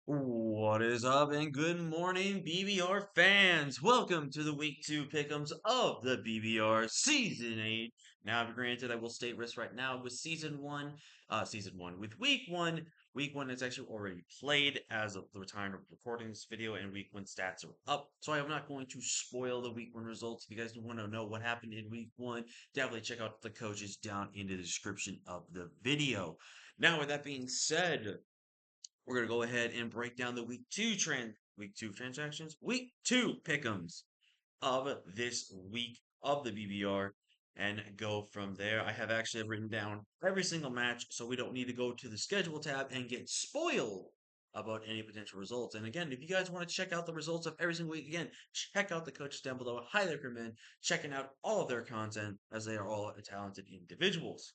What is up, and good morning, BBR fans? Welcome to the Week 2 Pickems of the BBR Season 8. Now, granted, I will state this right now with with Week 1. Week 1 is actually already played as of the time of recording this video, and Week 1 stats are up. So I am not going to spoil the Week 1 results. If you guys want to know what happened in Week 1, definitely check out the coaches down in the description of the video. Now, with that being said, we're gonna go ahead and break down the week two transactions, week two pick'ems of this week of the BBR and go from there. I have actually written down every single match, so we don't need to go to the schedule tab and get spoiled about any potential results. And again, if you guys want to check out the results of every single week, again, check out the coaches down below. I highly recommend checking out all of their content as they are all talented individuals.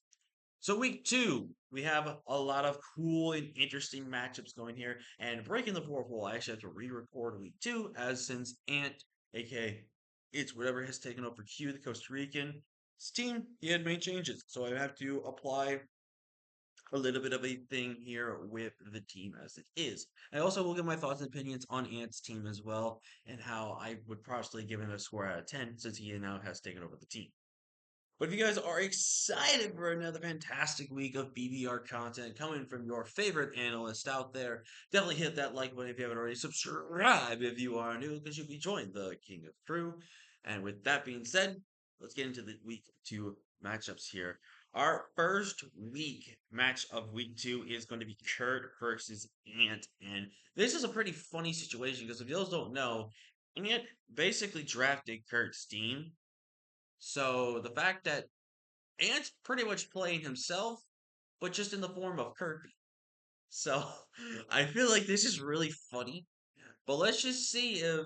So week two, we have a lot of cool and interesting matchups going here. And breaking the fourth wall, I actually have to re-record week two, as since Ant, aka it's whatever has taken over Q, the Costa Rican team, he had made changes. So I have to apply a little bit of a thing here with the team as it is. I also will give my thoughts and opinions on Ant's team as well, and how I would probably give him a score out of 10 since he now has taken over the team. But if you guys are excited for another fantastic week of BBR content coming from your favorite analyst out there, definitely hit that like button if you haven't already. Subscribe if you are new, because you'll be joining the King of Crew. And with that being said, let's get into the week two matchups here. Our first week match of week two is going to be Kurt versus Ant. And this is a pretty funny situation because if you guys don't know, Ant basically drafted Kurt's team, so the fact that Ant's pretty much playing himself, but just in the form of Kirby. So I feel like this is really funny. But let's just see if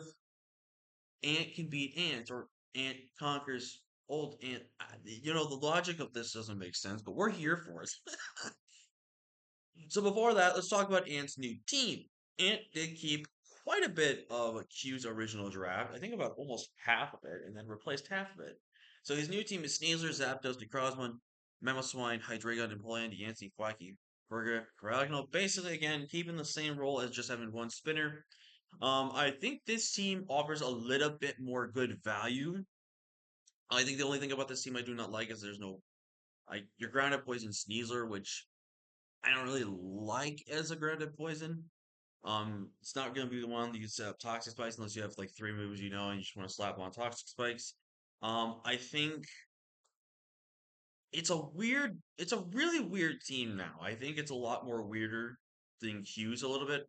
Ant can beat Ant or Ant conquers old Ant. The logic of this doesn't make sense, but we're here for it. So before that, let's talk about Ant's new team. Ant did keep quite a bit of Q's original draft. I think about almost half of it, and then replaced half of it. So his new team is Sneasler, Zapdos, DeCrosman, Mamoswine, Hydreigon, Empoleon, Yancey, Quacky, Burger, Corralino. Basically, again, keeping the same role as just having one spinner. I think this team offers a little bit more good value. I think the only thing about this team I do not like is there's no your ground poison Sneasler, which I don't really like as a grounded poison. It's not gonna be the one that you set up toxic spikes unless you have like three moves and you just want to slap on toxic spikes. I think it's a really weird team now. I think it's a lot more weirder than Q's a little bit.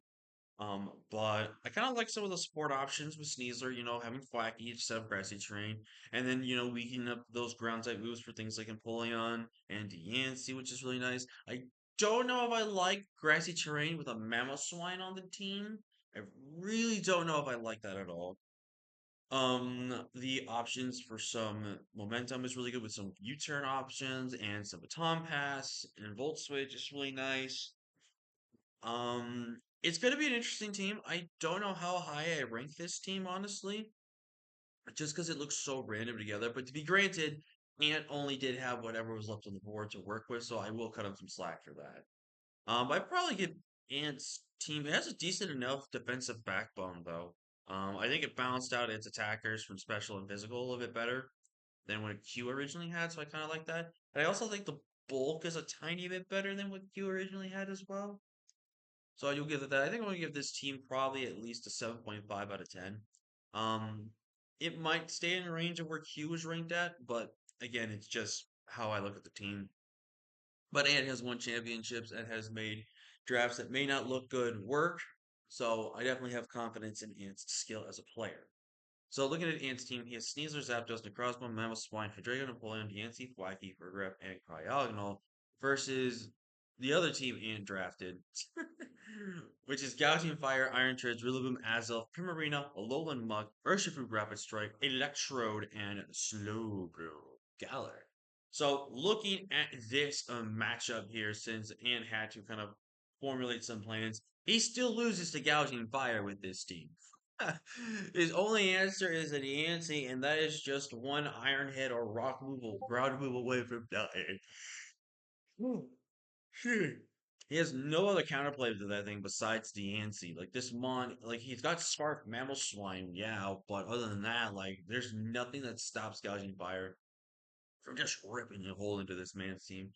But I kind of like some of the support options with Sneasler, having Thwacky instead of Grassy Terrain, and then, weakening up those ground type moves for things like Empoleon and Yancey, which is really nice. I don't know if I like Grassy Terrain with a Mamoswine on the team. I really don't know if I like that at all. The options for some momentum is really good with some U-turn options and some baton pass and volt switch is really nice. It's going to be an interesting team. I don't know how high I rank this team, honestly, just because it looks so random together. But to be granted, Ant only did have whatever was left on the board to work with, so I will cut him some slack for that. I'd probably give Ant's team, it has a decent enough defensive backbone, though. I think it balanced out its attackers from special and physical a little bit better than what Q originally had, so I kind of like that. And I also think the bulk is a tiny bit better than what Q originally had as well. So you'll give it that. I think I'm gonna give this team probably at least a 7.5 out of 10. Um, it might stay in range of where Q was ranked at, but again, it's just how I look at the team. But Ant has won championships and has made drafts that may not look good work. So I definitely have confidence in Ant's skill as a player. So looking at Ant's team, he has Sneasler, Zapdos, Necrozma, Mamoswine, Hydreigon, Napoleon, Yancey, Thwacky, Regrep, and Cryogonal versus the other team Ant drafted, which is Gouging Fire, Iron Treads, Rillaboom, Azelf, Primarina, Alolan Mug, Urshifu, Rapid Strike, Electrode, and Slowbro Galar. So looking at this matchup here, since Ant had to kind of formulate some plans, he still loses to Gouging Fire with this team. His only answer is an Yancey, and that is just one Iron Head or Rock move, ground move away from dying. Whew. Shit. He has no other counterplay to that thing besides Deancey. Like this mon, like he's got Scarf Mammal Swine, yeah, but other than that, like there's nothing that stops Gouging Fire from just ripping a hole into this man's team.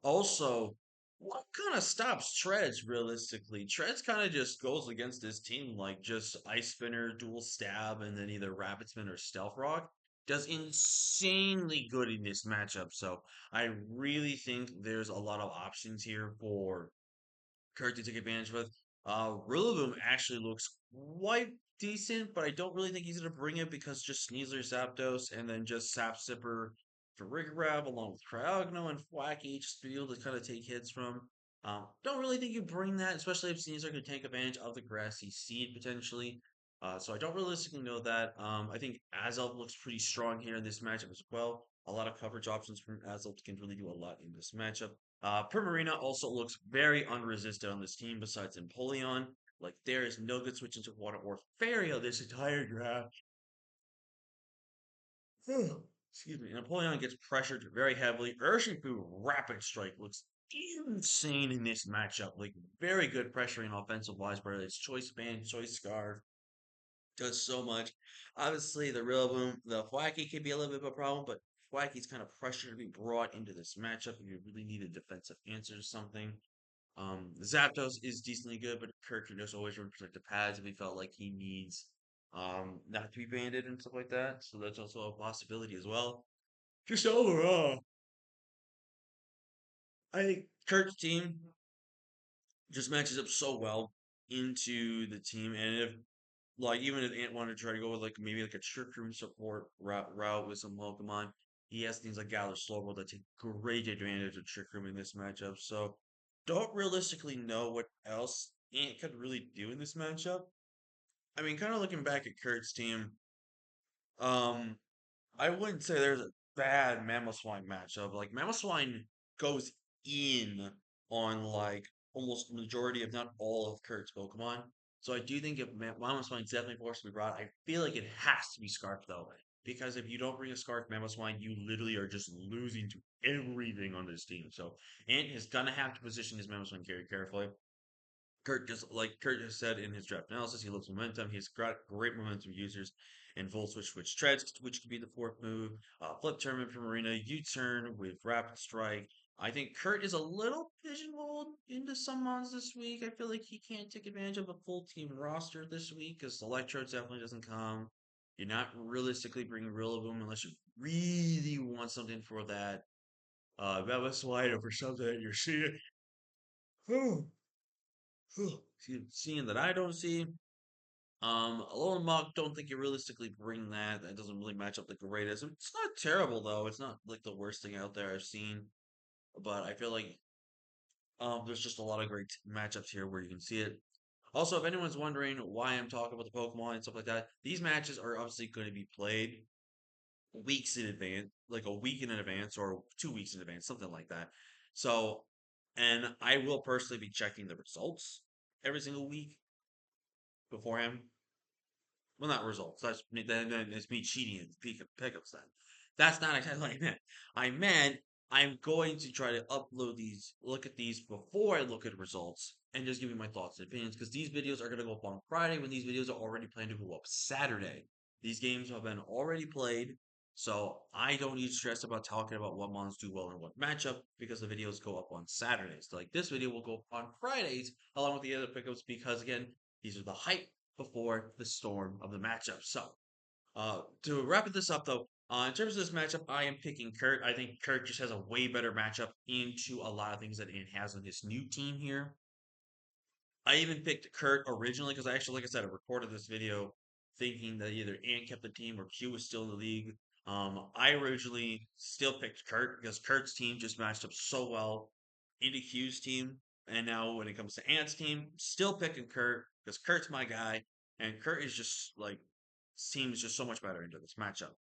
Also, what kind of stops Treads realistically? Treads kind of just goes against this team like just Ice Spinner, Dual Stab, and then either Rapid Spin or Stealth Rock. Does insanely good in this matchup. So I really think there's a lot of options here for Kirk to take advantage with. Rillaboom actually looks quite decent, but I don't really think he's going to bring it because just Sneasler, Zapdos, and then just Sap Sipper for Rigrab along with Cryogno and Thwacky just to be able to kind of take hits from. Don't really think you bring that, especially if Sneasler could take advantage of the Grassy Seed potentially. So I don't realistically know that. I think Azelf looks pretty strong here in this matchup as well. A lot of coverage options from Azelf can really do a lot in this matchup. Primarina also looks very unresisted on this team besides Empoleon. Like, there is no good switch into Water or Fairy on this entire draft. Excuse me. And Empoleon gets pressured very heavily. Urshifu Rapid Strike looks insane in this matchup. Like, very good pressuring offensive wise, but it's Choice Band, Choice Scarf, does so much. Obviously, the Rillaboom, the Thwacky can be a little bit of a problem, but Thwacky's kind of pressure to be brought into this matchup if you really need a defensive answer to something. Zapdos is decently good, but Kirk can just always protect the pads if he felt like he needs not to be banded and stuff like that. So that's also a possibility as well. Just overall, I think Kirk's team just matches up so well into the team, and if like even if Ant wanted to try to go with like maybe like a trick room support route with some Pokemon, he has things like Galar Slowbro that take great advantage of trick room in this matchup. So don't realistically know what else Ant could really do in this matchup. I mean, kind of looking back at Kurt's team, um, I wouldn't say there's a bad Mamoswine matchup. Like Mamoswine goes in on like almost majority, if not all, of Kurt's Pokemon. So I do think if Mamoswine's definitely forced to be brought, I feel like it has to be Scarf though. Because if you don't bring a Scarf Mamoswine, you literally are just losing to everything on this team. So Ant is gonna have to position his Mamoswine very carefully. Kurt just said in his draft analysis, he loves momentum. He's got great momentum users and full switch, which treads, which could be the fourth move. Flip tournament from Marina, U-turn with rapid strike. I think Kurt is a little pigeonholed into some mons this week. I feel like he can't take advantage of a full team roster this week because Electrode definitely doesn't come. You're not realistically bringing Rillaboom unless you really want something for that Bella Slide or for something that you're seeing. Seeing that I don't see. Alolan Mach, don't think you realistically bring that. That doesn't really match up the greatest. It's not terrible though. It's not like the worst thing out there I've seen. But I feel like there's just a lot of great matchups here where you can see it. Also, if anyone's wondering why I'm talking about the Pokemon and stuff like that, these matches are obviously going to be played weeks in advance, like a week in advance or 2 weeks in advance, something like that. So, and I will personally be checking the results every single week beforehand. Well, not results. Then it's me cheating in pickups. Then that's not exactly what I meant. I meant I'm going to try to upload these, look at these before I look at results, and just give you my thoughts and opinions. Because these videos are going to go up on Friday when these videos are already planned to go up Saturday. These games have been already played, so I don't need to stress about talking about what mons do well in what matchup because the videos go up on Saturdays. Like this video will go up on Fridays along with the other pickups because again, these are the hype before the storm of the matchup. So, to wrap this up though, in terms of this matchup, I am picking Kurt. I think Kurt just has a way better matchup into a lot of things that Ant has on his new team here. I even picked Kurt originally because I actually, like I said, I recorded this video thinking that either Ant kept the team or Q was still in the league. I originally still picked Kurt because Kurt's team just matched up so well into Q's team. And now when it comes to Ant's team, still picking Kurt because Kurt's my guy. And Kurt is just like, seems just so much better into this matchup.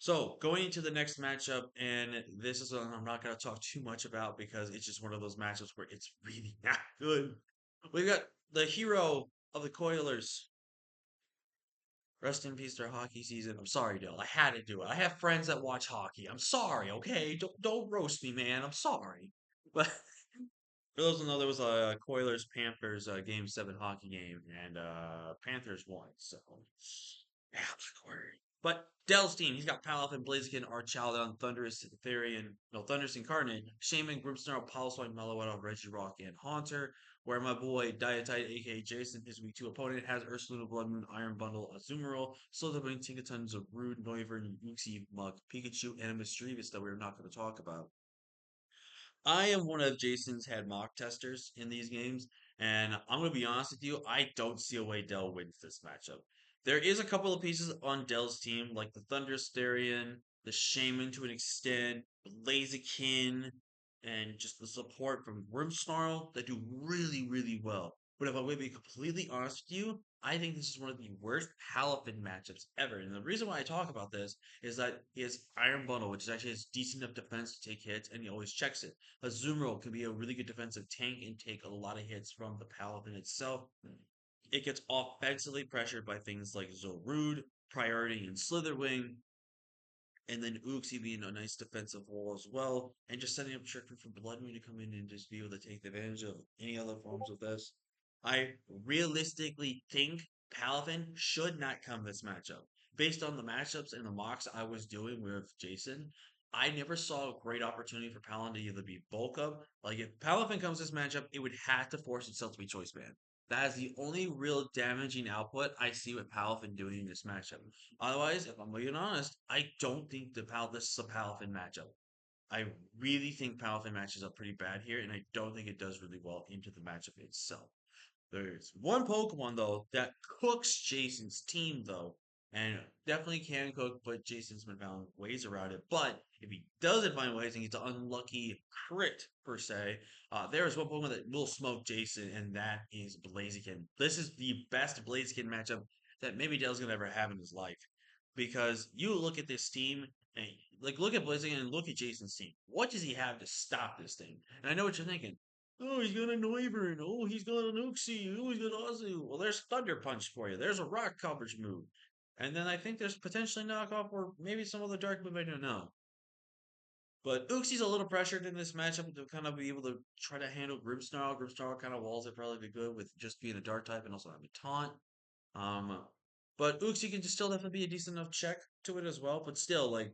So going into the next matchup, and this is one I'm not going to talk too much about because it's just one of those matchups where it's really not good. We got the hero of the Coilers. Rest in peace their hockey season. I'm sorry, Dill. I had to do it. I have friends that watch hockey. I'm sorry, okay? Don't roast me, man. I'm sorry. But For those who know, there was a Coilers Panthers Game 7 hockey game, and Panthers won. So, yeah, I'm not worried. But Dell's team, he's got Palaf and Blaziken, Archalon, Thunderous, Therian, no, Thunderous Incarnate, Shaman, Grimsnarl, Paliswine, Meloetta, Reggie Rock, and Haunter. Where my boy Diatite, aka Jason, his week 2 opponent, has Ursuluna, Blood Moon, Iron Bundle, Azumarill, Slitherwing, Tinkaton, of Rude, Noivern, Uxie, Mug, Pikachu, and a Mischievous that we're not going to talk about. I am one of Jason's head mock testers in these games, and I'm going to be honest with you, I don't see a way Dell wins this matchup. There is a couple of pieces on Dell's team, like the Thundersterian, the Shaman to an extent, Blaziken, and just the support from Grimmsnarl that do really, really well. But if I'm going to be completely honest with you, I think this is one of the worst Halifin matchups ever. And the reason why I talk about this is that he has Iron Bundle, which is actually has decent enough defense to take hits, and he always checks it. Azumarill can be a really good defensive tank and take a lot of hits from the Paladin itself. It gets offensively pressured by things like Zorude, Priority, and Slitherwing, and then Uxie being a nice defensive wall as well, and just setting up Trickster for Blood Moon to come in and just be able to take advantage of any other forms of this. I realistically think Palvin should not come this matchup. Based on the matchups and the mocks I was doing with Jason, I never saw a great opportunity for Palin to either be bulk up. Like if Palvin comes this matchup, it would have to force itself to be choice band. That is the only real damaging output I see with Palvin doing in this matchup. Otherwise, if I'm being honest, I don't think this is a Palafin matchup. I really think Palafin matches up pretty bad here, and I don't think it does really well into the matchup itself. There's one Pokemon though that cooks Jason's team though, and definitely can cook, but Jason's been found ways around it. But if he doesn't find ways and he's an unlucky crit per se, there is one Pokemon that will smoke Jason, and that is Blaziken. This is the best Blaziken matchup that maybe Dale's gonna ever have in his life. Because you look at this team and like look at Blaziken and look at Jason's team. What does he have to stop this thing? And I know what you're thinking. Oh, he's got a Noivern. Oh, he's got an Uxie. Oh, he's got Ozu. Well, there's Thunder Punch for you. There's a rock coverage move. And then I think there's potentially knockoff or maybe some other dark move I don't know. But Uxie's a little pressured in this matchup to kind of be able to try to handle Grimmsnarl. Grimmsnarl kind of walls it probably be good with just being a dark type and also having taunt. Um, but Uxie can just still definitely be a decent enough check to it as well. But still, like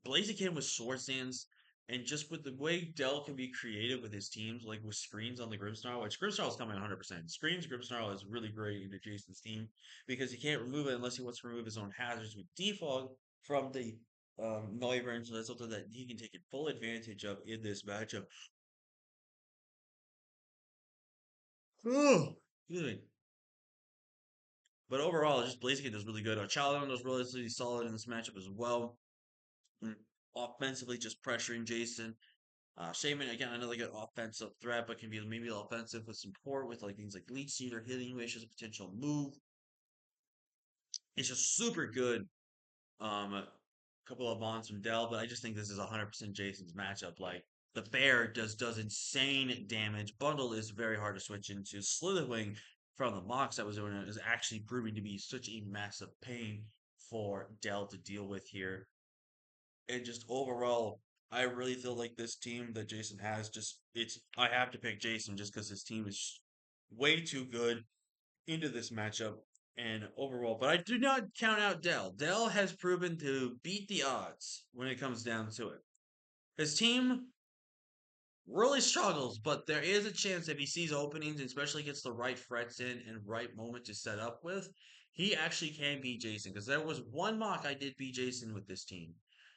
Blaziken with Sword Stands, and just with the way Dell can be creative with his teams, like with screens on the Grimmsnarl, which Grimmsnarl is coming 100%. Screens Grimmsnarl is really great in Jason's team because he can't remove it unless he wants to remove his own hazards with defog from the Noivern, so that's something that he can take full advantage of in this matchup. Oh, excuse me. But overall, just Blaziken does really good. Chaldon was relatively solid in this matchup as well. Mm, Offensively, just pressuring Jason. Shaman, again, another good offensive threat, but can be maybe offensive with support with like things like Leech Seed or Healing Wish as a potential move. It's just super good. A couple of bonds from Dell, but I just think this is 100% Jason's matchup. Like, the bear does insane damage. Bundle is very hard to switch into. Slitherwing from the mocks I was doing is actually proving to be such a massive pain for Dell to deal with here. And just overall, I really feel like this team that Jason has just it's I have to pick Jason just because his team is way too good into this matchup and overall. But I do not count out Dell. Dell has proven to beat the odds when it comes down to it. His team really struggles, but there is a chance if he sees openings, especially gets the right threats in and right moment to set up with, he actually can beat Jason. Because there was one mock I did beat Jason with this team.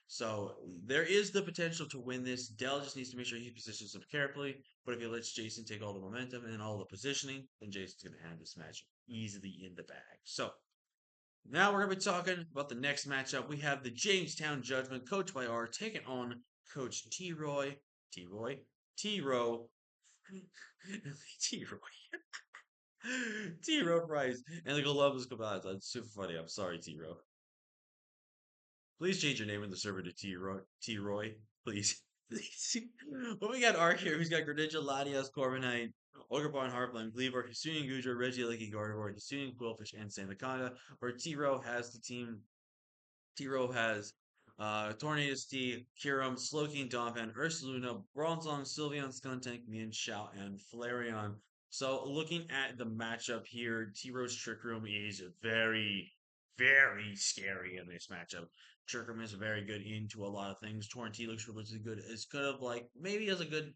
So there is the potential to win this. Dell just needs to make sure he positions him carefully. But if he lets Jason take all the momentum and all the positioning, then Jason's going to have this match easily in the bag. So now we're going to be talking about the next matchup. We have the Jamestown Judgment, coached by R, taking on Coach T. Roy. T. Roy? T. Row. T. Roy. T. Row Price. And the Columbus Caballos. That's super funny. I'm sorry, T. Row. Please change your name in the server to T. Roy. T. Roy. Please. Please. But we got Ark here, who's got Greninja, Latias, Corviknight, Ogrepon, Harpline, Gleaver, Hisuian Gujar, Regieleki, Gardevoir, Hisuian Quillfish, and Sandaconda. Where T. Row has the team. T. Row has Tornado Steve, Kiram, Slowking, Donphan, Ursaluna, Bronzong, Sylveon, Skuntank, Mian Shao, and Flareon. So looking at the matchup here, T Rose Trick Room is very, very scary in this matchup. Trick Room is very good into a lot of things. Torrent looks really good. It's kind of like maybe has a good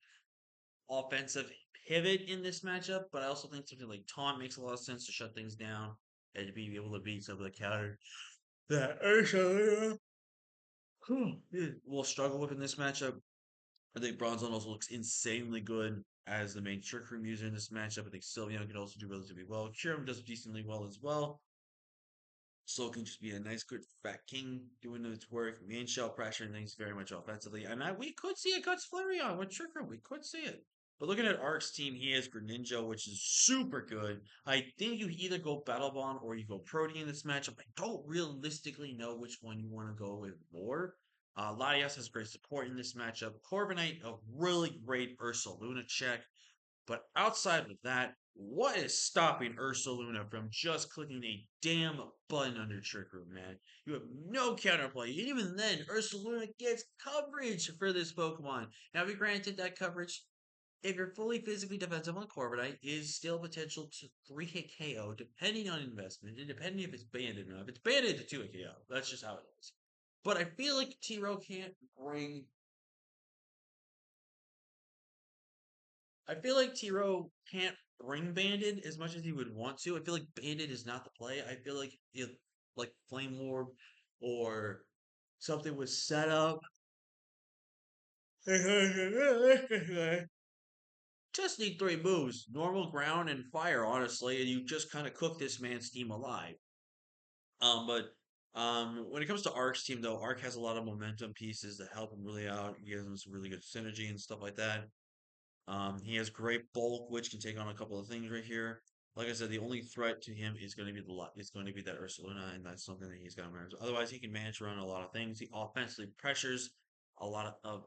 offensive pivot in this matchup, but I also think something like Taunt makes a lot of sense to shut things down and to be able to beat some of the counter that Ursula will struggle with in this matchup. I think Bronzon also looks insanely good as the main trick room user in this matchup. I think Sylveon can also do relatively well. Kyurem does decently well as well. Soul can just be a nice, good fat king doing its work. Main shell pressuring things very much offensively. And we could see a Guts Flareon with Trick Room. We could see it. But looking at Ark's team, he has Greninja, which is super good. I think you either go Battle Bond or you go Protein in this matchup. I don't realistically know which one you want to go with more. Latias has great support in this matchup. Corviknight, a really great Ursaluna check. But outside of that, what is stopping Ursaluna from just clicking a damn button under Trick Room, man? You have no counterplay. And even then, Ursaluna gets coverage for this Pokemon. Now, be granted that coverage, if you're fully physically defensive on Corviknight, is still potential to 3-hit KO, depending on investment, and depending if it's banded or not. If it's banded to 2-hit KO, that's just how it is. But I feel like T-Row can't bring I feel like Tiro can't bring Banded as much as he would want to. I feel like Banded is not the play. I feel like if like Flame Orb or something was set up. Just need three moves. Normal, ground, and fire, honestly, and you just kind of cook this man's team alive. But when it comes to Ark's team though, Ark has a lot of momentum pieces that help him really out. He gives him some really good synergy and stuff like that. He has great bulk, which can take on a couple of things right here. Like I said, the only threat to him is going to be the lot. It's going to be that Ursaluna, and that's something that he's got to manage. Otherwise, he can manage around a lot of things. He offensively pressures a lot of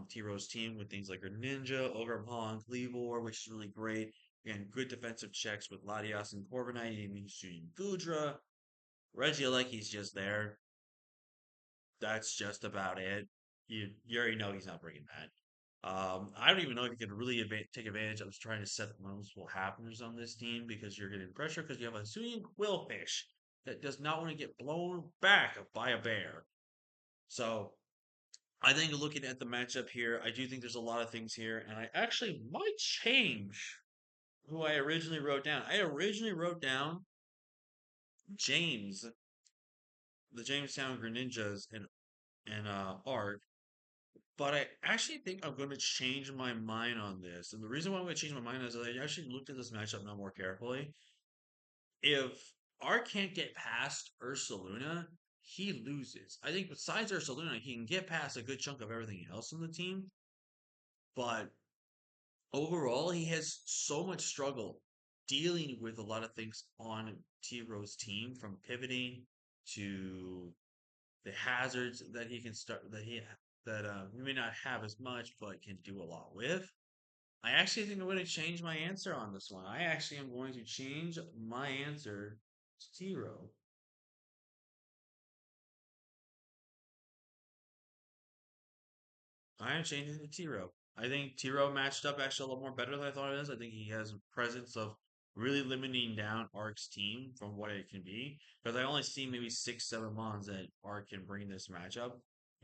T Rose team with things like her Ninja, Ogre Pong, Cleavor, which is really great. Again, good defensive checks with Latias and Corviknight. Even shooting Gudra. Regieleki, he's just there. That's just about it. You already know he's not bringing that. I don't even know if you can really take advantage of trying to set multiple happeners on this team because you're getting pressure because you have a Hisuian Quillfish that does not want to get blown back by a bear. So I think looking at the matchup here, I do think there's a lot of things here, and I actually might change who I originally wrote down. I originally wrote down James, the Jamestown Greninjas, and Art. But I actually think I'm going to change my mind on this. And the reason why I'm going to change my mind is I actually looked at this matchup now more carefully. If Art can't get past Ursaluna, he loses. I think besides Ursaluna, he can get past a good chunk of everything else in the team. But overall, he has so much struggle dealing with a lot of things on T Rose team, from pivoting to the hazards that he can start that we may not have as much, but can do a lot with. I actually think I'm going to change my answer on this one. I actually am going to change my answer to Tiro. I am changing to Tiro. I think Tiro matched up actually a lot more better than I thought it is. I think he has a presence of really limiting down Ark's team from what it can be. Because I only see maybe 6, 7 months that Ark can bring this matchup.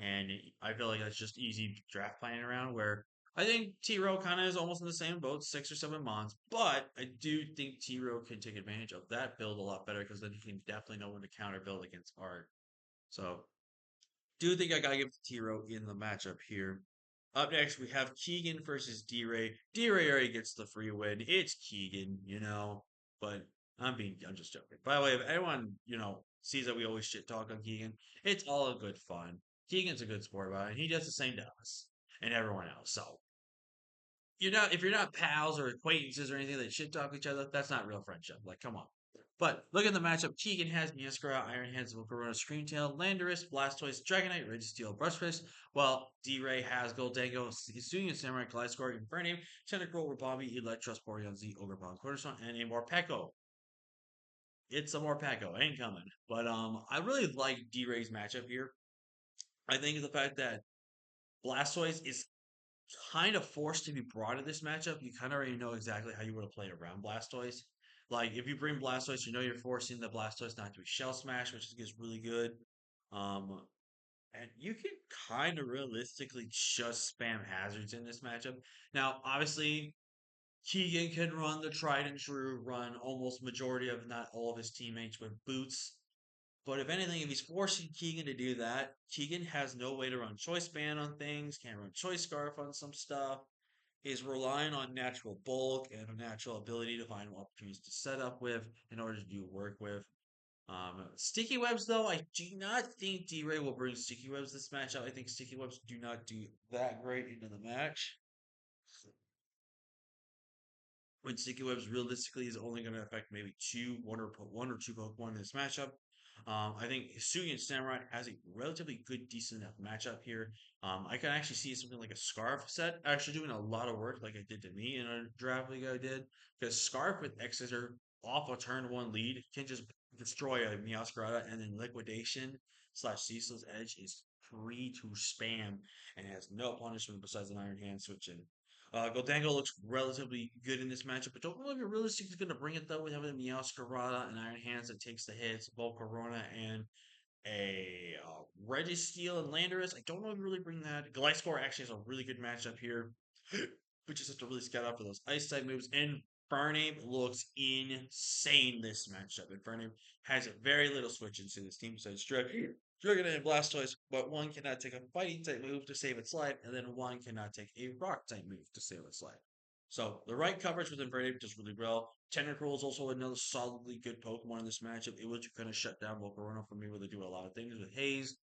And I feel like that's just easy draft planning around where I think T-Row kind of is almost in the same boat, 6 or 7 months. But I do think T-Row can take advantage of that build a lot better because then he can definitely know when to counter build against Ark. So do think I gotta give it to T-Row in the matchup here. Up next, we have Keegan versus D-Ray. D-Ray already gets the free win. It's Keegan, but I'm just joking. By the way, if anyone, sees that we always shit talk on Keegan, it's all a good fun. Keegan's a good sport about it, and he does the same to us and everyone else. So if you're not pals or acquaintances or anything that shit talk each other, that's not real friendship. Like, come on. But look at the matchup. Keegan has Miascra, Iron Hands, Volcarona, Screamtail, Landorus, Blastoise, Dragonite, Registeel, Brushfist, while D-Ray has Goldango, Hisuian Samurai, Gliscor, Infernape, Tentacruel, Rabobi, Electros, Boreon Z, Ogerpon, Cortisone, and a Morpeko. It's a Morpeko. Ain't coming. But I really like D-Ray's matchup here. I think the fact that Blastoise is kind of forced to be brought in this matchup, you kind of already know exactly how you want to play around Blastoise. Like if you bring Blastoise, you know you're forcing the Blastoise not to be Shell Smash, which is really good. Um, and you can kind of realistically just spam hazards in this matchup. Now, obviously, Keegan can run the tried and true run almost majority of not all of his teammates with boots. But if anything, if he's forcing Keegan to do that, Keegan has no way to run choice band on things, can't run choice scarf on some stuff, is relying on natural bulk and a natural ability to find opportunities to set up with in order to do work with. Sticky webs, though, I do not think D Ray will bring sticky webs this matchup. I think sticky webs do not do that great into the match. When sticky webs realistically is only going to affect maybe one or two Pokemon in this matchup. I think Hisuian Samurai has a relatively good, decent enough matchup here. I can actually see something like a Scarf set actually doing a lot of work, like it did to me in a draft league I did. Because Scarf with X Scissor off a turn one lead can just destroy a Meowscarada, and then Liquidation slash Ceaseless Edge is free to spam and has no punishment besides an Iron Hand switch in. Goldango looks relatively good in this matchup, but don't know if you're realistically going to bring it though with having Meowscarada and Iron Hands that takes the hits, Volcarona and a Registeel and Landorus. I don't know if you really bring that. Gliscor actually has a really good matchup here. We just have to really scout out for those ice type moves. And Infernape looks insane this matchup. Infernape has very little switch into this team besides Dragonite and Blastoise, but one cannot take a fighting type move to save its life, and then one cannot take a rock type move to save its life. So the right coverage with Infernape does really well. Tentacruel is also another solidly good Pokemon in this matchup. It will kind of shut down Volcarona for me where they do a lot of things with Haze,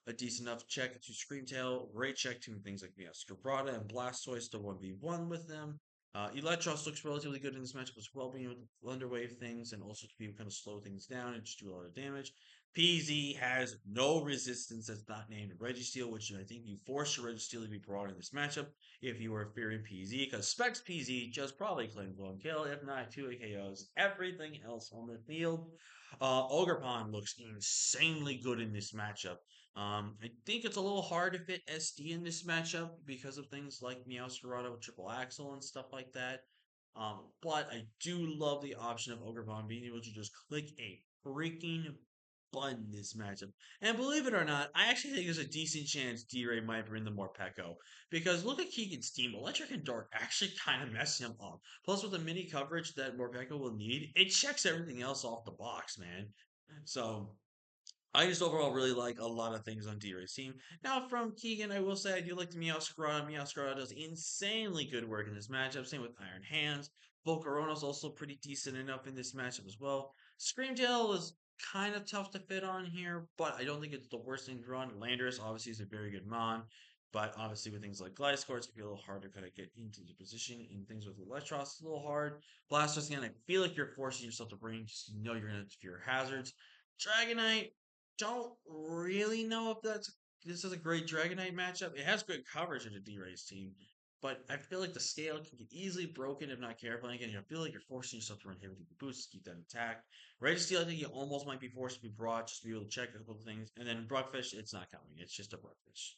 a decent enough check to Screamtail, great check to things like Scabrata and Blastoise to 1v1 with them. Electros looks relatively good in this matchup as well, being able to Thunder Wave things and also to be able to kind of slow things down and just do a lot of damage. PZ has no resistance that's not named Registeel, which I think you force your Registeel to be brought in this matchup if you are fearing PZ, because Specs PZ just probably claims one kill, if not two KOs, everything else on the field. Ogerpon looks insanely good in this matchup. I think it's a little hard to fit SD in this matchup because of things like Meowscarada with Triple Axle and stuff like that. But I do love the option of Ogremon being able to just click a freaking button this matchup. And believe it or not, I actually think there's a decent chance D-Ray might bring the Morpeko. Because look at Keegan's team. Electric and Dark actually kind of mess him up. Plus, with the mini coverage that Morpeko will need, it checks everything else off the box, man. So I just overall really like a lot of things on D-Ray's team. Now, from Keegan, I will say I do like the Meowscarada. Meowscarada does insanely good work in this matchup. Same with Iron Hands. Volcarona's also pretty decent enough in this matchup as well. Screamtail is kind of tough to fit on here, but I don't think it's the worst thing to run. Landorus obviously is a very good mon, but obviously with things like Gliscor, it's going to be a little hard to kind of get into the position, and things with Electros, it's a little hard. Blastoise, again, I feel like you're forcing yourself to bring, just you know you're going to fear hazards. Dragonite, don't really know if this is a great Dragonite matchup. It has good coverage in the D-Race team, but I feel like the scale can get easily broken if not careful. And again, I feel like you're forcing yourself to run heavy boosts to keep that intact. Registeel, I think you almost might be forced to be brought just to be able to check a couple of things. And then Bruckfish, it's not coming. It's just a Bruckfish.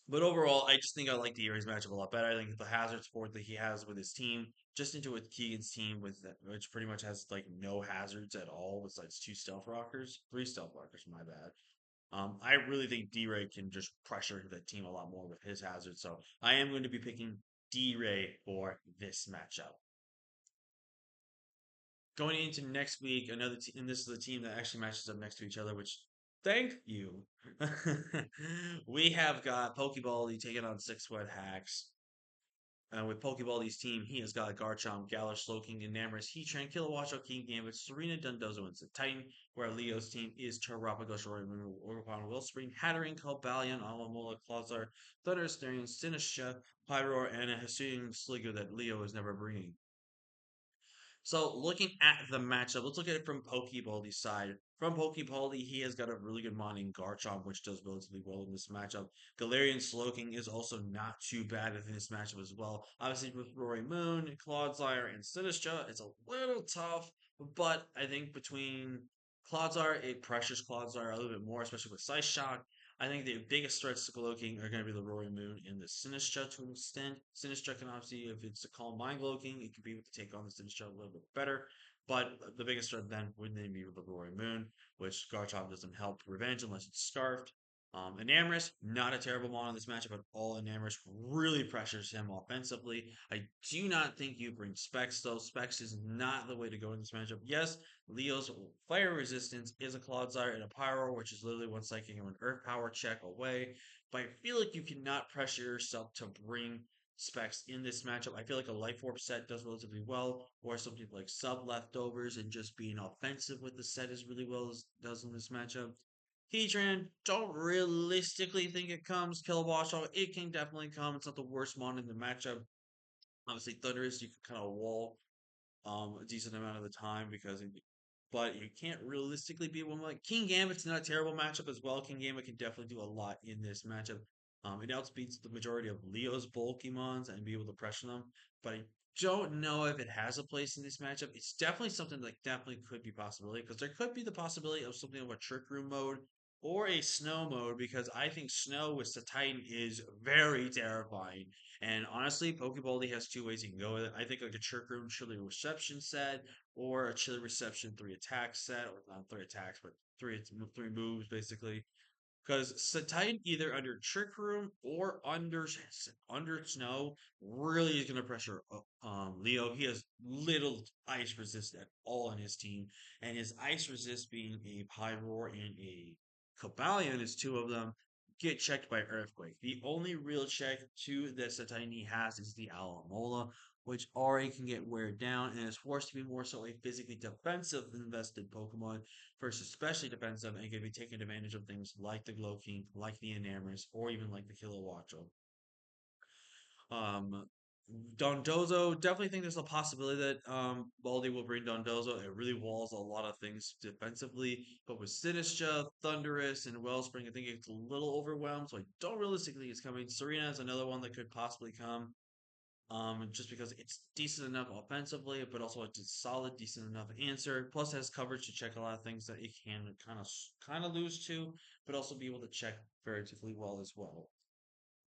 But overall, I just think I like the Aries matchup a lot better. I think the hazard support that he has with his team, just into with Keegan's team, which pretty much has like no hazards at all, besides two stealth rockers, three stealth rockers. My bad. I really think D-Ray can just pressure the team a lot more with his hazards. So I am going to be picking D-Ray for this matchup. Going into next week, and this is the team that actually matches up next to each other, which thank you. We have got Pokeball taking on 6 Foot Hacks. With Pokebaldi's team, he has got Garchomp, Galar, Slowking, Enamorous, Heatran, Kilowattrel, King Gambit, Serena, Dundozo, and Titan. Where Leo's team is Terrapago, Orapon, Wellspring, Hatterene, Cobalion, Alamola, Clawzar, Thunderstone, Sinisha, Pyroar, and a Hisuian Sliggoo that Leo is never bringing. So looking at the matchup, let's look at it from Pokebaldi's side. From Pokebaldi, he has got a really good mon in Garchomp, which does relatively well in this matchup. Galarian Slowking is also not too bad in this matchup as well. Obviously, with Rory Moon, Clodsire, and Sinistcha, it's a little tough, but I think between Clodsar, it pressures Clodsar a little bit more, especially with Size Shock. I think the biggest threats to Cloaking are going to be the Roaring Moon and the Sinistra to an extent. Sinistra can obviously, if it's a Calm Mind Cloaking, it could be able to take on the Sinistra a little bit better. But the biggest threat then would then be with the Roaring Moon, which Garchomp doesn't help Revenge unless it's Scarfed. Enamorus, not a terrible model in this matchup at all. Enamorus really pressures him offensively. I do not think you bring Specs, though. Specs is not the way to go in this matchup. Yes, Leo's fire resistance is a Clodsire and a Pyro, which is literally one psychic and an Earth Power check away. But I feel like you cannot pressure yourself to bring Specs in this matchup. I feel like a Life Orb set does relatively well, or something like Sub Leftovers and just being offensive with the set is really well as does in this matchup. Heatran, don't realistically think it comes. Kilowatt, it can definitely come. It's not the worst mon in the matchup. Obviously, Thunderous, you can kind of wall a decent amount of the time but you can't realistically beat one like King Gambit's not a terrible matchup as well. King Gambit can definitely do a lot in this matchup. It outspeeds the majority of Leo's bulky mons and be able to pressure them, but I don't know if it has a place in this matchup. It's definitely something that definitely could be a possibility because there could be the possibility of something of a trick room mode or a snow mode because I think snow with Titan is very terrifying. And honestly, Pokebaldi has two ways you can go with it. I think like a Trick Room Chilly Reception set or a Chilly Reception three attack set, or not three attacks, but three moves basically. Because Titan either under Trick Room or under Snow really is going to pressure Leo. He has little ice resist at all in his team, and his ice resist being a Pyroar and a Cobalion is two of them. Get checked by Earthquake. The only real check to that Titan he has is the Alamola, which already can get wear down and is forced to be more so a physically defensive invested Pokemon versus especially defensive and can be taking advantage of things like the Glow King, like the Enamorous, or even like the Kilowattrel. Um, Dondozo, definitely think there's a possibility that Baldy will bring Dondozo. It really walls a lot of things defensively, but with Sinistra, Thunderous, and Wellspring, I think it's a little overwhelmed, so I don't realistically think it's coming. Serena is another one that could possibly come. Just because it's decent enough offensively, but also it's a solid, decent enough answer. Plus, has coverage to check a lot of things that it can kind of lose to, but also be able to check relatively well as well.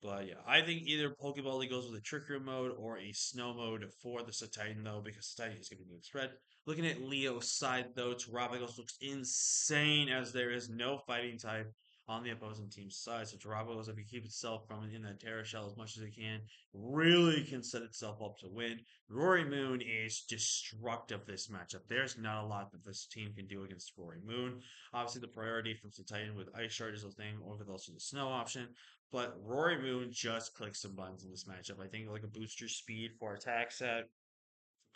But yeah, I think either Pokeball League goes with a Trick Room mode or a Snow mode for the Titan though, because Titan is going to be moving spread. Looking at Leo's side though, Terapagos looks insane as there is no fighting type on the opposing team's side. So Terapagos, if it keeps itself from in that Terra Shell as much as it can, really can set itself up to win. Rory Moon is destructive this matchup. There's not a lot that this team can do against Rory Moon. Obviously, the priority from Titan with Ice Shard is the thing over also the Snow option. But Rory Moon just clicks some buttons in this matchup. I think like a booster speed for attack set,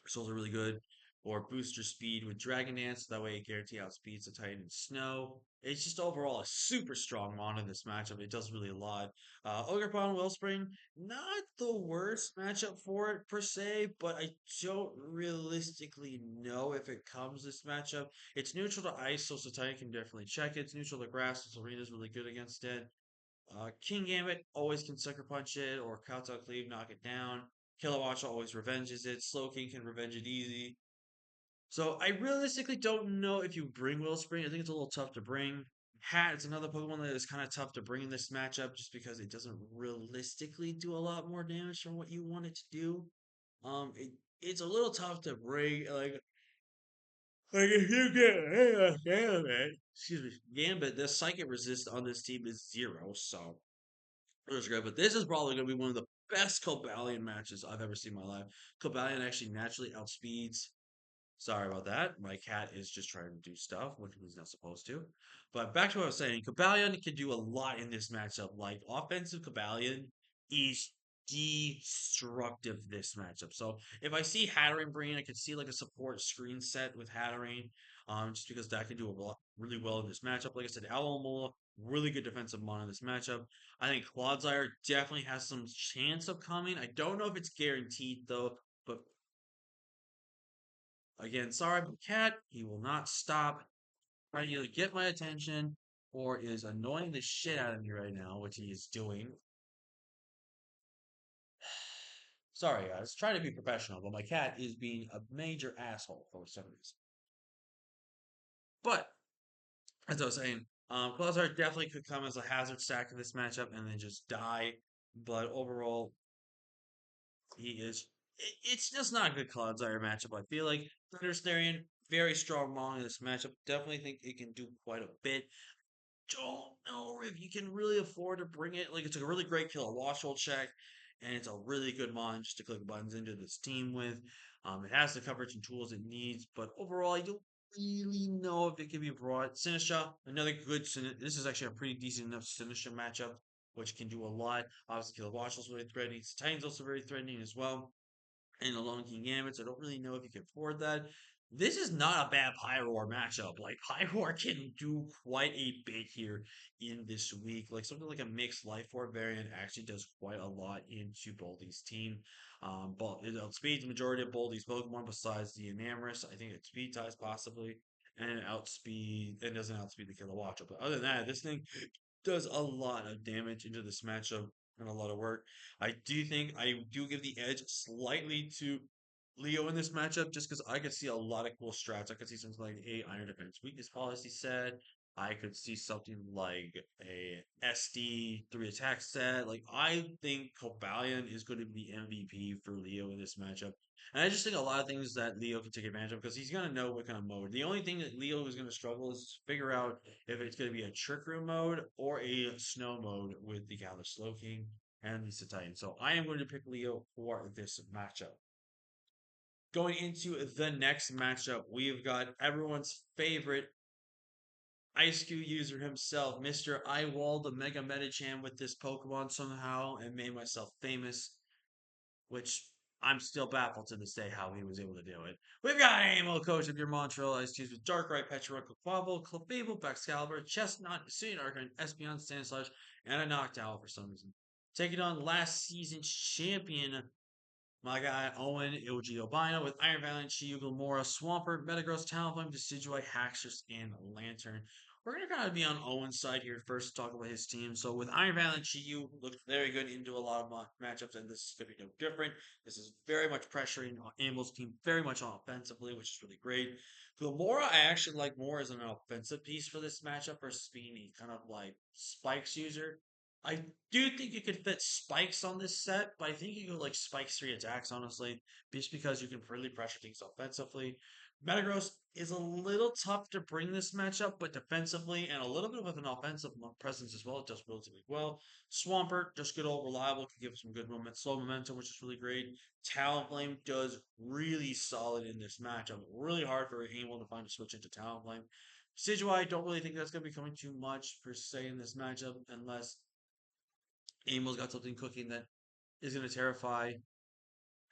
crystals are really good. Or booster speed with Dragon Dance, that way it guarantee outspeeds the Titan and Snow. It's just overall a super strong mon in this matchup. It does really a lot. Ogerpon Wellspring, not the worst matchup for it per se, but I don't realistically know if it comes this matchup. It's neutral to ice, so Titan can definitely check it. It's neutral to grass, so Serena's really good against it. King Gambit always can sucker punch it or Kowtow Cleave, knock it down. Kilowatt always revenges it. Slowking can revenge it easy. So I realistically don't know if you bring Wellspring. I think it's a little tough to bring. Hat, it's another Pokemon that is kind of tough to bring in this matchup just because it doesn't realistically do a lot more damage from what you want it to do. It's a little tough to bring. Like if you get Gambit, excuse me, Gambit, the psychic resist on this team is zero, so was great, but this is probably going to be one of the best Cobalion matches I've ever seen in my life. Cobalion actually naturally outspeeds. Sorry about that. My cat is just trying to do stuff when he's not supposed to. But back to what I was saying, Cobalion can do a lot in this matchup. Like offensive Cobalion is destructive this matchup. So if I see Hatterene Brain, I could see like a support screen set with Hatterene. Just because that can do a lot really well in this matchup. Like I said, Alomola, really good defensive mon in this matchup. I think Clodsire definitely has some chance of coming. I don't know if it's guaranteed though, but again, sorry, but Cat, he will not stop trying to either get my attention or is annoying the shit out of me right now, which he is doing. Sorry, guys. Trying to be professional, but my cat is being a major asshole for some reason. But as I was saying, Quasar definitely could come as a hazard stack in this matchup and then just die. But overall, he is. It's just not a good Clodsire matchup. I feel like Thunderstarian, very strong Mon in this matchup. Definitely think it can do quite a bit. Don't know if you can really afford to bring it. Like, it's a really great kill, a wash hole check, and it's a really good Mon just to click buttons into this team with. It has the coverage and tools it needs, but overall, I don't really know if it can be brought. Sinistra, another good. This is actually a pretty decent enough Sinistra matchup, which can do a lot. Obviously, kill wash hole's really threatening. Titan's also very threatening as well and the Lone King Gambits. I don't really know if you can afford that. This is not a bad Pyroar matchup. Like Pyroar can do quite a bit here in this week. Like something like a mixed Life Orb variant actually does quite a lot into Boldy's team. But it outspeeds the majority of Boldy's Pokemon besides the Enamorous. I think it speed ties possibly. And it doesn't outspeed the Kilowattrel. But other than that, this thing does a lot of damage into this matchup and a lot of work. I do give the edge slightly to Leo in this matchup just because I could see a lot of cool strats. I could see something like a Iron Defense Weakness Policy set. I could see something like a SD 3 attack set. Like I think Cobalion is going to be MVP for Leo in this matchup. And I just think a lot of things that Leo can take advantage of because he's going to know what kind of mode. The only thing that Leo is going to struggle is to figure out if it's going to be a Trick Room mode or a Snow mode with the Galar Slowking and the Titan. So I am going to pick Leo for this matchup. Going into the next matchup, we've got everyone's favorite Ice Cube user himself, Mr. I walled the Mega Metachan with this Pokemon somehow and made myself famous, which I'm still baffled to this day how he was able to do it. We've got Amo, coach of your Montreal Ice Cubes with Darkrai, Petrific, Quavel, Clefable, Excalibur, Chestnut, Senior Arcanine, Espeon, Sandslash, and a Noctowl for some reason. Taking on last season's champion, my guy Owen Ilgi Albino with Iron Valiant, Shiyu, Glamora, Swampert, Metagross, Talonflame, Decidueye, Haxorus, and Lantern. We're going to kind of be on Owen's side here first to talk about his team. So with Iron Valiant, Shiyu looked very good into a lot of matchups, and this is going to be no different. This is very much pressuring Amble's team very much on offensively, which is really great. Glamora, I actually like more as an offensive piece for this matchup versus being a kind of like spikes user. I do think you could fit spikes on this set, but I think you could like spikes 3 attacks, honestly, just because you can really pressure things offensively. Metagross is a little tough to bring this matchup, but defensively and a little bit with an offensive presence as well, it does relatively well. Swampert, just good old reliable, can give some good moment, slow momentum, which is really great. Talonflame does really solid in this matchup. Really hard for anyone to find a switch into Talonflame. Decidueye, I don't really think that's going to be coming too much per se in this matchup unless Amo's got something cooking that is going to terrify.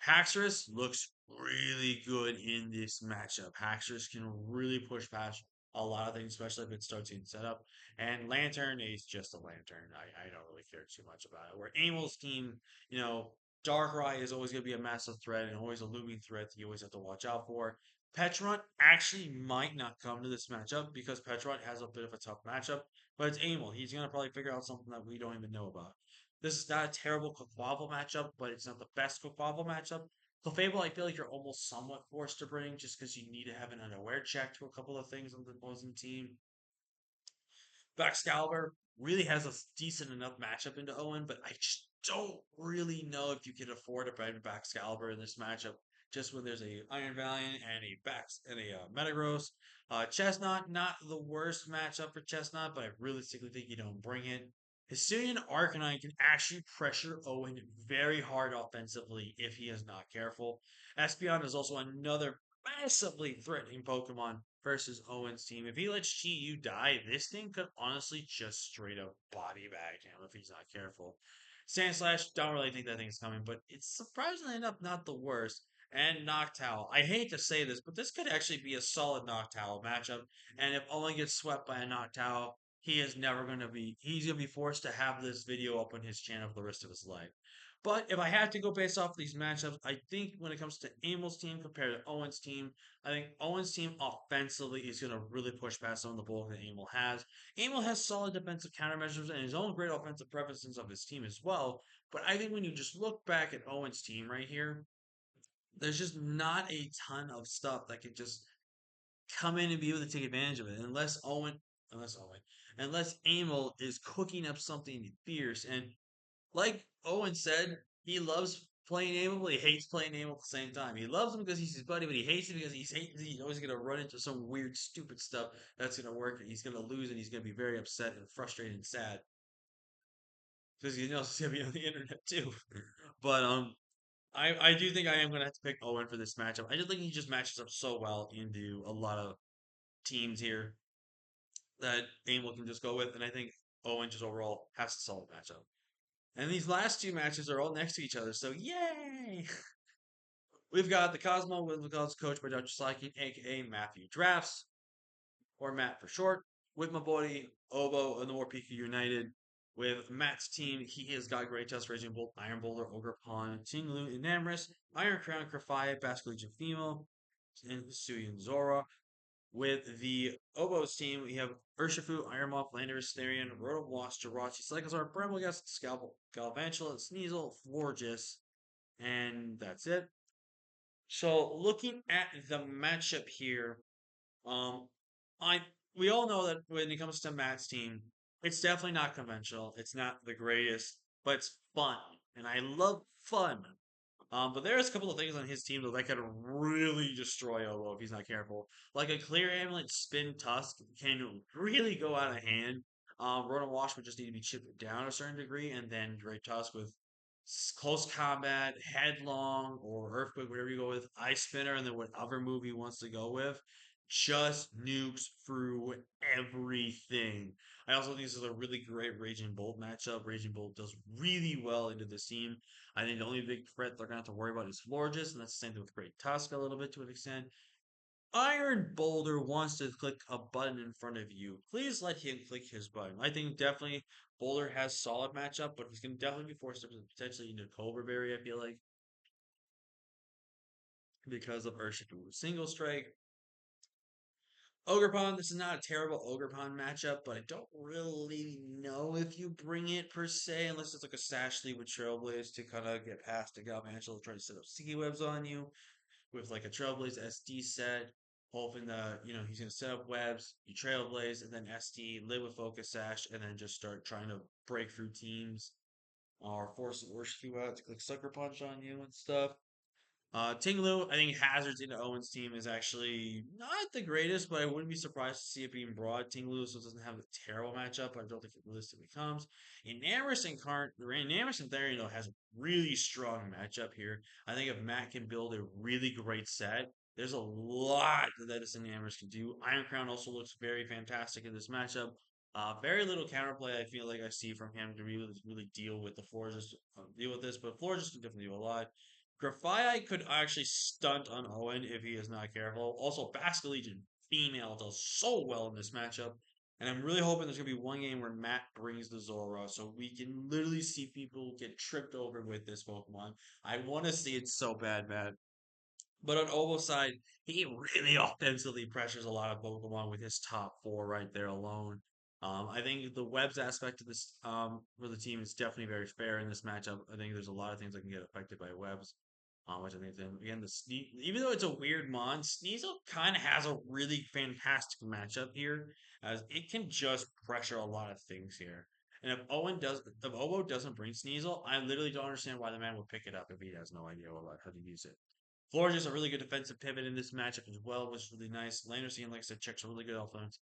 Haxorus looks really good in this matchup. Haxorus can really push past a lot of things, especially if it starts getting set up. And Lantern is just a Lantern. I don't really care too much about it. Where Amo's team, you know, Darkrai is always going to be a massive threat and always a looming threat that you always have to watch out for. Petrunt actually might not come to this matchup because Petrunt has a bit of a tough matchup, but it's Amo. He's going to probably figure out something that we don't even know about. This is not a terrible Quaquaval matchup, but it's not the best Quaquaval matchup. Clefable, I feel like you're almost somewhat forced to bring just because you need to have an unaware check to a couple of things on the opposing team. Excalibur really has a decent enough matchup into Owen, but I just don't really know if you can afford to bring back Excalibur in this matchup. Just when there's a Iron Valiant and a Metagross, Chestnut, not the worst matchup for Chestnut, but I realistically think you don't bring it. Hisuian Arcanine can actually pressure Owen very hard offensively if he is not careful. Espeon is also another massively threatening Pokemon versus Owen's team. If he lets Chi die, this thing could honestly just straight up body bag him if he's not careful. Sandslash, don't really think that thing's coming, but it's surprisingly enough not the worst. And Noctowl. I hate to say this, but this could actually be a solid Noctowl matchup. And if Owen gets swept by a Noctowl, he's gonna be forced to have this video up on his channel for the rest of his life. But if I had to go based off these matchups, I think when it comes to Amel's team compared to Owen's team, I think Owen's team offensively is going to really push past some of the bulk that Amel has. Amel has solid defensive countermeasures and his own great offensive preferences of his team as well. But I think when you just look back at Owen's team right here, there's just not a ton of stuff that could just come in and be able to take advantage of it. Unless Owen unless Owen, unless Amel is cooking up something fierce. And like Owen said, he loves playing Amel, but he hates playing Amel at the same time. He loves him because he's his buddy, but he hates him because he's always gonna run into some weird, stupid stuff that's gonna work, and he's gonna lose, and he's gonna be very upset and frustrated and sad because he knows he's gonna be on the internet too. But I do think I am gonna have to pick Owen for this matchup. I just think he just matches up so well into a lot of teams here that Amel can just go with, and I think Owen just overall has a solid matchup. And these last two matches are all next to each other, so yay! We've got the Cosmo with Miguel's coach by Dr. Slaking, aka Matthew Drafts, or Matt for short, with my boy Obo and the Warpeaker United. With Matt's team, he has got Great Tusk, Raging Bolt, Iron Boulder, Ogre Pawn, Tinglu, Enamorous, Iron Crown, Krafaya, Basque Legion Female, and Suyin Zora. With the Obo's team, we have Urshifu, Iron Moth, Landorus, Therian, Rotom Wash, Jirachi, Cyclizar, Bramblegast, Scalpel, Galvantula, Sneasel, Florges, and that's it. So looking at the matchup here, um, I we all know that when it comes to Matt's team, it's definitely not conventional. It's not the greatest, but it's fun, and I love fun. But there's a couple of things on his team that could really destroy Obo if he's not careful. Like a clear amulet spin tusk can really go out of hand. Rotom Wash would just need to be chipped down a certain degree, and then Great Tusk with close combat, headlong, or earthquake, whatever you go with, ice spinner, and then whatever move he wants to go with, just nukes through everything. I also think this is a really great Raging Bolt matchup. Raging Bolt does really well into this team. I think the only big threat they're going to have to worry about is Florges, and that's the same thing with Great Tusk a little bit to an extent. Iron Boulder wants to click a button in front of you. Please let him click his button. I think definitely Boulder has solid matchup, but he's going to definitely be forced to potentially into Cobra Berry, I feel like, because of Urshifu. Single Strike. Ogerpon, this is not a terrible Ogerpon matchup, but I don't really know if you bring it per se, unless it's like a Sash Lead with Trailblaze to kind of get past the Galvantula try to set up sticky webs on you with like a Trailblaze SD set, hoping that he's gonna set up webs, you Trailblaze, and then SD live with Focus Sash, and then just start trying to break through teams or force the worst few out to click Sucker Punch on you and stuff. Tinglu, I think Hazards into Owen's team is actually not the greatest, but I wouldn't be surprised to see it being broad. Tinglu so it doesn't have a terrible matchup. I don't think it realistically comes. Enamoris and Therian though has a really strong matchup here. I think if Matt can build a really great set, there's a lot that this Enamoris can do. Iron Crown also looks very fantastic in this matchup. Very little counterplay I feel like I see from him to really deal with the floors, deal with this, but floors can definitely do a lot. Grafii could actually stunt on Owen if he is not careful. Also, Basque Legion female does so well in this matchup. And I'm really hoping there's going to be one game where Matt brings the Zora so we can literally see people get tripped over with this Pokemon. I want to see it so bad, man. But on Obo's side, he really offensively pressures a lot of Pokemon with his top four right there alone. I think the webs aspect of this for the team is definitely very fair in this matchup. I think there's a lot of things that can get affected by webs. Which I think then again even though it's a weird mon, Sneasel kind of has a really fantastic matchup here, as it can just pressure a lot of things here. And if Obo doesn't bring Sneasel, I literally don't understand why the man would pick it up if he has no idea how to use it. Florges a really good defensive pivot in this matchup as well, which is really nice. Landerstein, like I said, checks a really good offense.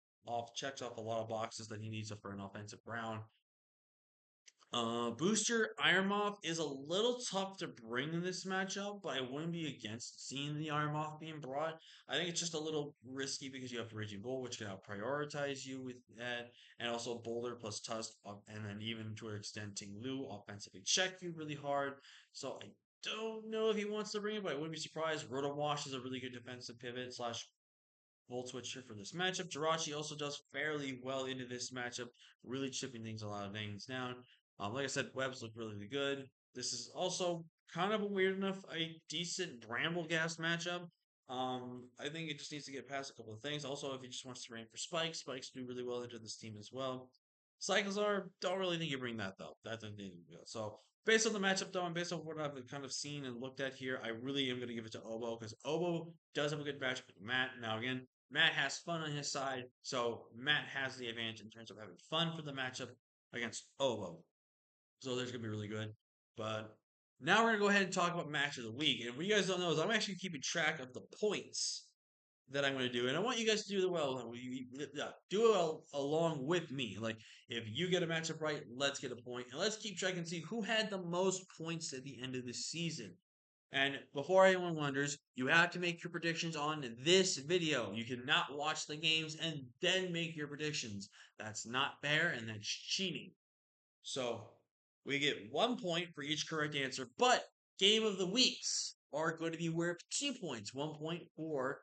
Checks off a lot of boxes that he needs for an offensive round. Booster Iron Moth is a little tough to bring in this matchup, but I wouldn't be against seeing the Iron Moth being brought. I think it's just a little risky because you have Raging Bull, which can out prioritize you with that, and also Boulder plus Tusk, and then even to an extent Ting offensively check you really hard. So I don't know if he wants to bring it, but I wouldn't be surprised. Rotom Wash is a really good defensive pivot slash Volt Switcher for this matchup. Jirachi also does fairly well into this matchup, really chipping a lot of things down. Like I said, webs look really, really good. This is also kind of a weird enough, a decent Bramble Gas matchup. I think it just needs to get past a couple of things. Also, if he just wants to rain for Spikes, Spikes do really well into this team as well. Cycles are don't really think you bring that though. That's the thing. So based on the matchup though, and based on what I've kind of seen and looked at here, I really am going to give it to Obo because Obo does have a good matchup with Matt. Now again, Matt has fun on his side, so Matt has the advantage in terms of having fun for the matchup against Obo. So there's gonna be really good. But now we're gonna go ahead and talk about match of the week. And what you guys don't know is I'm actually keeping track of the points that I'm going to do, and I want you guys to do the well. Do it along with me. Like if you get a matchup right, let's get a point, and let's keep track and see who had the most points at the end of the season. And before anyone wonders, you have to make your predictions on this video. You cannot watch the games and then make your predictions. That's not fair, and that's cheating. So we get 1 point for each correct answer, but game of the weeks are going to be worth 2 points. 1 point for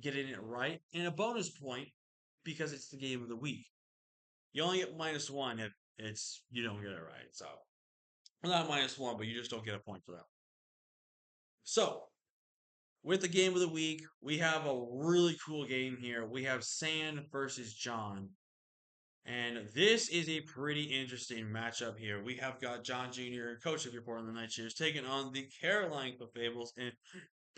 getting it right, and a bonus point because it's the game of the week. You only get -1 if it's you don't get it right. So well, not -1, but you just don't get a point for that. So with the game of the week, we have a really cool game here. We have Sand versus John. And this is a pretty interesting matchup here. We have got John Jr., coach of your Portland Night Cheers, taking on the Carolina Fables and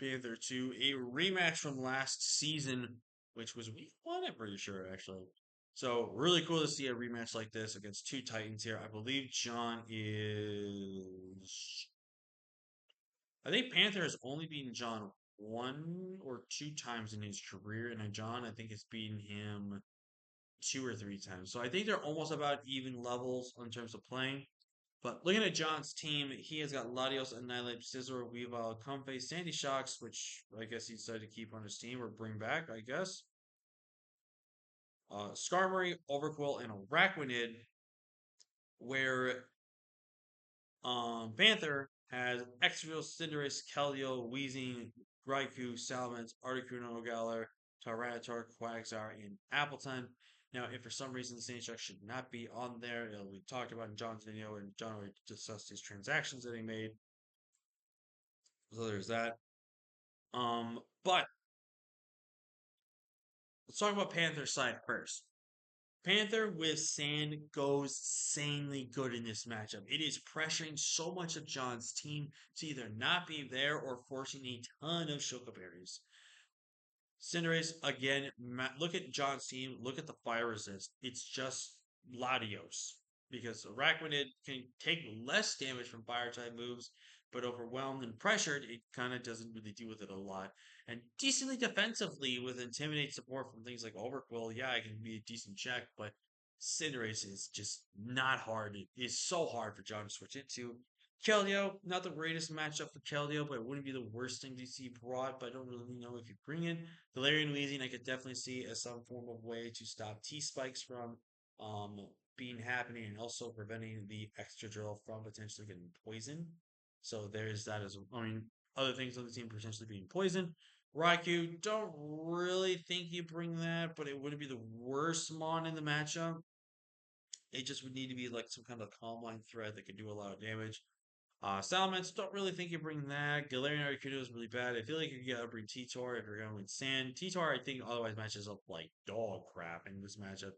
Panther 2, a rematch from last season, which was week one, I'm pretty sure, actually. So, really cool to see a rematch like this against two Titans here. I believe John is. I think Panther has only beaten John 1 or 2 times in his career, and John, I think, has beaten him 2 or 3 times. So I think they're almost about even levels in terms of playing. But looking at John's team, he has got Latios, Annihilate, Scizor, Weavile, Comfey, Sandy Shocks, which I guess he decided to keep on his team or bring back, I guess. Skarmory, Overquill, and Araquanid, where Panther has Exville, Cinderace, Keldeo, Weezing, Raikou, Salamence, Articuno, Galar, Tyranitar, Quagsire, and Appleton. Now, if for some reason the Sand Shark should not be on there, it'll be talked about in John's video, and John already discussed his transactions that he made. So there's that. But let's talk about Panther's side first. Panther with Sand goes insanely good in this matchup. It is pressuring so much of John's team to either not be there or forcing a ton of Shoka berries. Cinderace, again, look at John's team. Look at the fire resist. It's just Latios. Because Araquanid can take less damage from fire type moves, but overwhelmed and pressured, it kind of doesn't really deal with it a lot. And decently defensively with Intimidate support from things like Overquill, yeah, it can be a decent check, but Cinderace is just not hard. It is so hard for John to switch into. Keldeo, not the greatest matchup for Keldeo, but it wouldn't be the worst thing to see brought, but I don't really know if you bring in. Galarian Weezing, I could definitely see as some form of way to stop T-Spikes from being happening and also preventing the extra drill from potentially getting poisoned. So there's that as well. I mean, other things on the team potentially being poisoned. Raikou, don't really think you bring that, but it wouldn't be the worst mon in the matchup. It just would need to be like some kind of calm line thread that could do a lot of damage. Salamence, don't really think you bring that. Galarian Articuno is really bad. I feel like you gotta bring T-Tor if you're going with Sand. T-Tor, I think, otherwise matches up like dog crap in this matchup.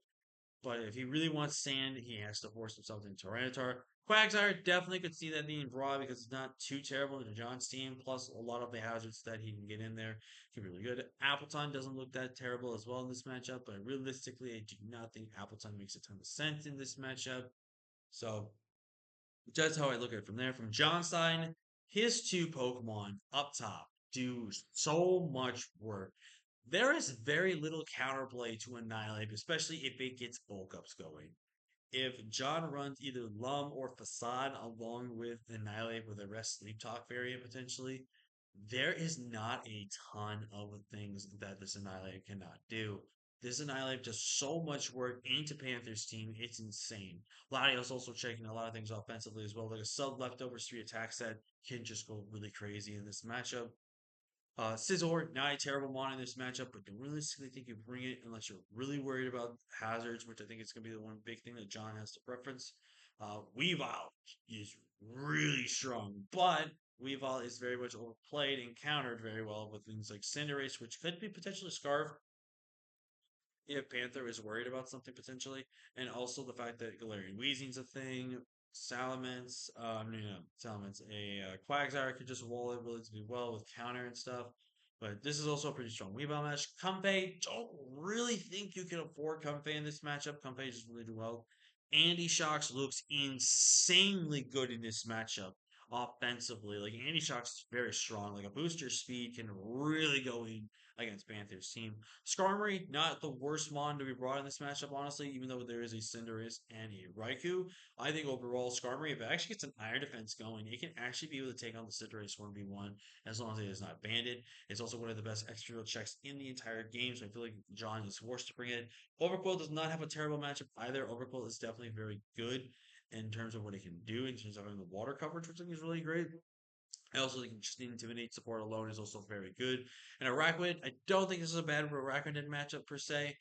But if he really wants Sand, he has to force himself into Tyranitar. Quagsire, definitely could see that being broad because it's not too terrible in John's team. Plus, a lot of the hazards that he can get in there can be really good. Appleton doesn't look that terrible as well in this matchup, but realistically, I do not think Appleton makes a ton of sense in this matchup. So that's how I look at it from there. From John's side, his two Pokemon up top do so much work. There is very little counterplay to Annihilate, especially if it gets bulk ups going. If John runs either Lum or Facade along with Annihilate with a Rest Sleep Talk variant potentially, there is not a ton of things that this Annihilate cannot do. This Annihilate does so much work into Panthers team, it's insane. Latios also checking a lot of things offensively as well. Like a sub leftovers 3 attack set can just go really crazy in this matchup. Scizor, not a terrible mon in this matchup, but don't realistically think you bring it unless you're really worried about hazards, which I think is going to be the one big thing that John has to preference. Weavile is really strong, but Weavile is very much overplayed and countered very well with things like Cinderace, which could be potentially Scarf if Panther is worried about something potentially, and also the fact that Galarian Weezing's a thing. Salamence, a Quagsire could just roll it really to do well with counter and stuff. But this is also a pretty strong Weavile match. Comfey, don't really think you can afford Comfey in this matchup. Comfey just really do well. Andy Shocks looks insanely good in this matchup offensively. Like Andy Shocks is very strong. Like a booster speed can really go in against Panthers team. Skarmory, not the worst mon to be brought in this matchup, honestly, even though there is a Cinderace and a Raikou. I think overall, Skarmory, if it actually gets an Iron Defense going, it can actually be able to take on the Cinderace 1v1 as long as it is not banded. It's also one of the best extra checks in the entire game, so I feel like John is forced to bring it. Overqwil does not have a terrible matchup either. Overqwil is definitely very good in terms of what it can do, in terms of having the water coverage, which I think is really great. I also think just the Intimidate support alone is also very good. And Araquid, I don't think this is a bad Araquid matchup per se.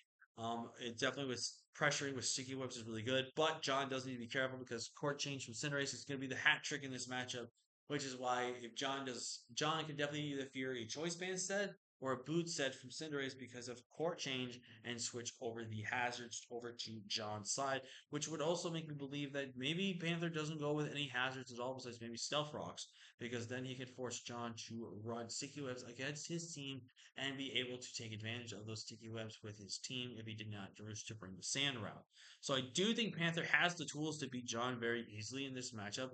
It definitely was pressuring with sticky whips is really good, but John does need to be careful because court change from Cinderace is going to be the hat trick in this matchup, which is why if John can definitely either fear a choice band set or a boot set from Cinderace because of court change and switch over the hazards over to John's side, which would also make me believe that maybe Panther doesn't go with any hazards at all besides maybe Stealth Rocks because then he could force John to run sticky webs against his team and be able to take advantage of those sticky webs with his team if he did not choose to bring the sand around. So I do think Panther has the tools to beat John very easily in this matchup.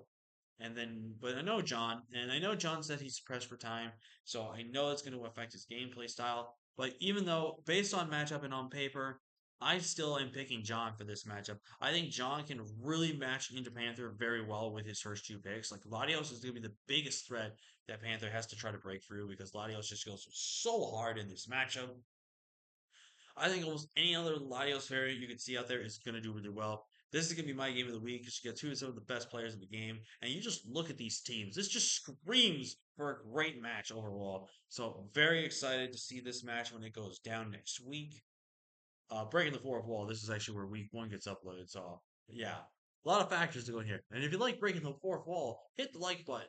And then, but I know John, and I know John said he's pressed for time, so I know it's going to affect his gameplay style. But even though, based on matchup and on paper, I still am picking John for this matchup. I think John can really match into Panther very well with his first two picks. Like Latios is going to be the biggest threat that Panther has to try to break through because Latios just goes so hard in this matchup. I think almost any other Latios variant you can see out there is going to do really well. This is going to be my game of the week because you get two of some of the best players in the game. And you just look at these teams. This just screams for a great match overall. So, very excited to see this match when it goes down next week. Breaking the fourth wall, this is actually where week one gets uploaded. So, yeah, a lot of factors to go in here. And if you like breaking the fourth wall, hit the like button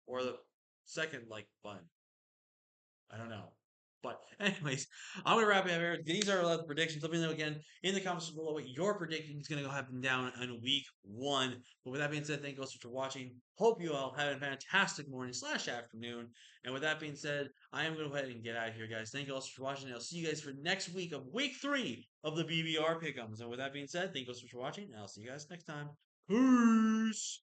or the second like button. I don't know. But anyways, I'm gonna wrap it up here. These are the predictions. Let me know again in the comments below what your prediction is gonna go happen down in week one. But with that being said, thank you all so much for watching. Hope you all have a fantastic morning slash afternoon. And with that being said, I am gonna go ahead and get out of here, guys. Thank you all so much for watching. I'll see you guys for next week of week three of the BBR Pickems. And with that being said, thank you all so much for watching, and I'll see you guys next time. Peace.